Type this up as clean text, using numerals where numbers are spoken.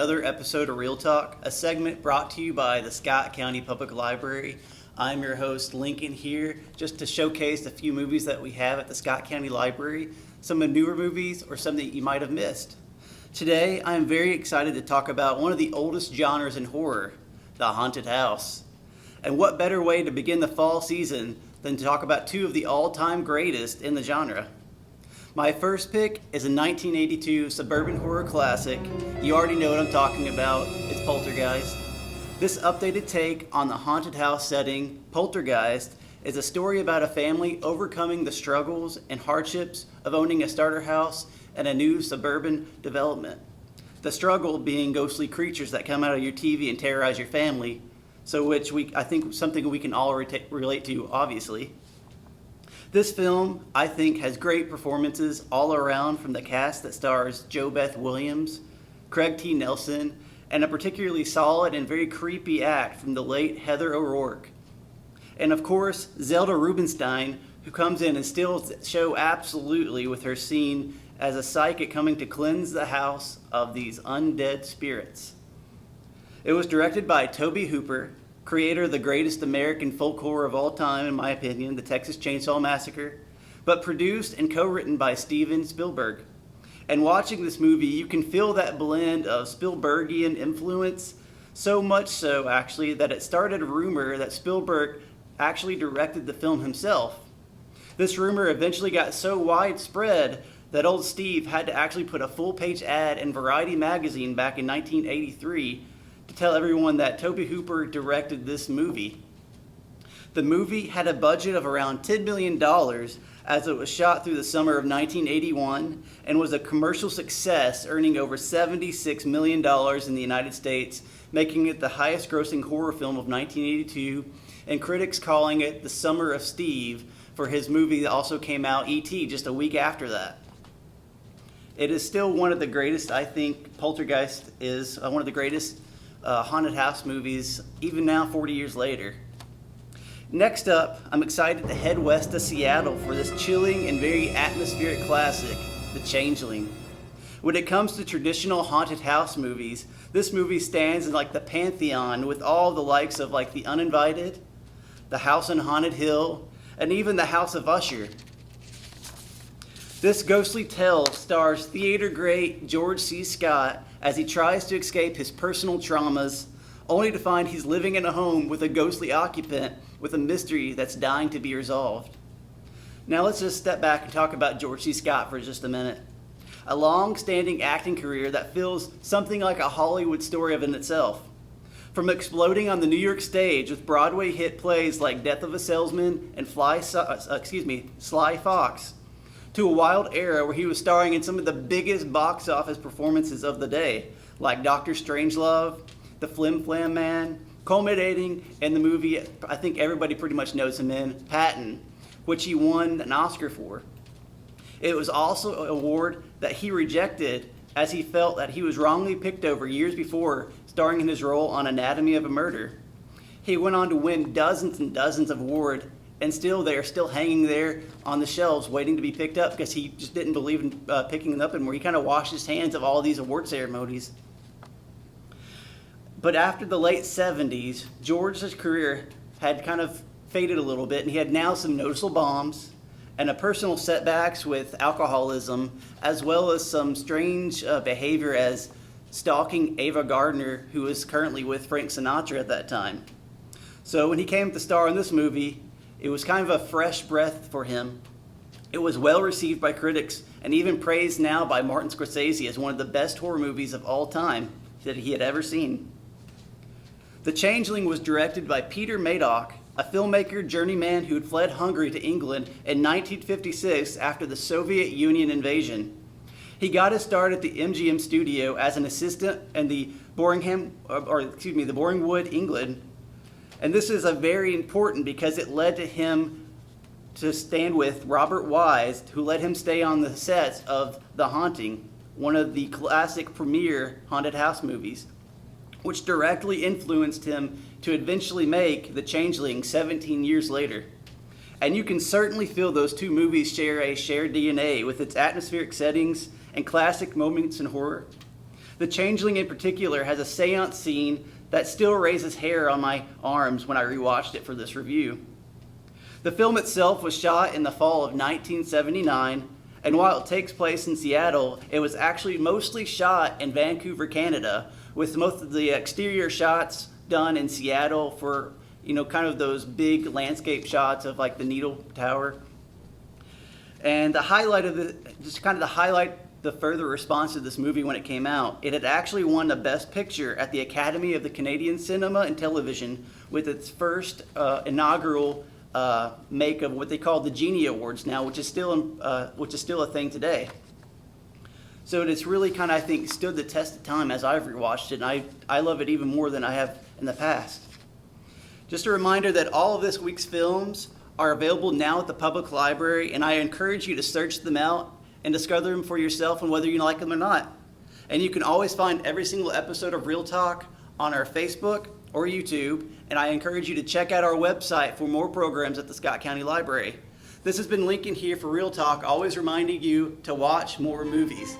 another episode of Real Talk, a segment brought to you by the Scott County Public Library. I'm your host, Lincoln, here just to showcase a few movies that we have at the Scott County Library, some of the newer movies or some that you might have missed. Today, I am very excited to talk about one of the oldest genres in horror, the haunted house. And what better way to begin the fall season than to talk about two of the all-time greatest in the genre. My first pick is a 1982 suburban horror classic. You already know what I'm talking about. It's Poltergeist. This updated take on the haunted house setting, Poltergeist, is a story about a family overcoming the struggles and hardships of owning a starter house and a new suburban development. The struggle being ghostly creatures that come out of your TV and terrorize your family, I think something we can all relate to, obviously. This film, I think, has great performances all around from the cast that stars Jo Beth Williams, Craig T. Nelson, and a particularly solid and very creepy act from the late Heather O'Rourke. And of course, Zelda Rubinstein, who comes in and steals the show absolutely with her scene as a psychic coming to cleanse the house of these undead spirits. It was directed by Tobe Hooper, creator of the greatest American folk horror of all time, in my opinion, the Texas Chainsaw Massacre, but produced and co-written by Steven Spielberg. And watching this movie, you can feel that blend of Spielbergian influence, so much so, actually, that it started a rumor that Spielberg actually directed the film himself. This rumor eventually got so widespread that old Steve had to actually put a full-page ad in Variety magazine back in 1983 to tell everyone that Tobe Hooper directed this movie. The movie had a budget of around $10 million as it was shot through the summer of 1981 and was a commercial success, earning over $76 million in the United States, making it the highest grossing horror film of 1982, and critics calling it the Summer of Steve for his movie that also came out, E.T., just a week after that. It is still one of the greatest, I think, Poltergeist is one of the greatest haunted house movies, even now 40 years later. Next up, I'm excited to head west to Seattle for this chilling and very atmospheric classic, The Changeling. When it comes to traditional haunted house movies, this movie stands in like the pantheon with all the likes of like The Uninvited, The House on Haunted Hill, and even The House of Usher. This ghostly tale stars theater great George C. Scott as he tries to escape his personal traumas, only to find he's living in a home with a ghostly occupant with a mystery that's dying to be resolved. Now let's just step back and talk about George C. Scott for just a minute. A long-standing acting career that feels something like a Hollywood story of in itself. From exploding on the New York stage with Broadway hit plays like Death of a Salesman and Sly Fox, to a wild era where he was starring in some of the biggest box office performances of the day, like Dr. Strangelove, The Flim Flam Man, culminating in the movie I think everybody pretty much knows him in, Patton, which he won an Oscar for. It was also an award that he rejected as he felt that he was wrongly picked over years before, starring in his role on Anatomy of a Murder. He went on to win dozens and dozens of awards, and still they are still hanging there on the shelves waiting to be picked up because he just didn't believe in picking them up anymore. He kind of washed his hands of all these award ceremonies. But after the late 70s, George's career had kind of faded a little bit, and he had now some noticeable bombs and a personal setbacks with alcoholism, as well as some strange behavior as stalking Ava Gardner, who was currently with Frank Sinatra at that time. So when he came to star in this movie, it was kind of a fresh breath for him. It was well received by critics and even praised now by Martin Scorsese as one of the best horror movies of all time that he had ever seen. The Changeling was directed by Peter Madoc, a filmmaker journeyman who had fled Hungary to England in 1956 after the Soviet Union invasion. He got his start at the MGM studio as an assistant in the Boringwood, England. And this is very important because it led to him to stand with Robert Wise, who let him stay on the sets of The Haunting, one of the classic premier haunted house movies, which directly influenced him to eventually make The Changeling 17 years later. And you can certainly feel those two movies share a shared DNA with its atmospheric settings and classic moments in horror. The Changeling in particular has a seance scene that still raises hair on my arms when I rewatched it for this review. The film itself was shot in the fall of 1979, and while it takes place in Seattle, it was actually mostly shot in Vancouver, Canada, with most of the exterior shots done in Seattle for, kind of those big landscape shots of like the Needle Tower. And the highlight of the further response to this movie when it came out, it had actually won the Best Picture at the Academy of the Canadian Cinema and Television with its first inaugural make of what they call the Genie Awards now, which is still a thing today. So it's really kind of, I think, stood the test of time as I've rewatched it, and I love it even more than I have in the past. Just a reminder that all of this week's films are available now at the public library, and I encourage you to search them out and discover them for yourself and whether you like them or not. And you can always find every single episode of Real Talk on our Facebook or YouTube, and I encourage you to check out our website for more programs at the Scott County Library. This has been Lincoln here for Real Talk, always reminding you to watch more movies.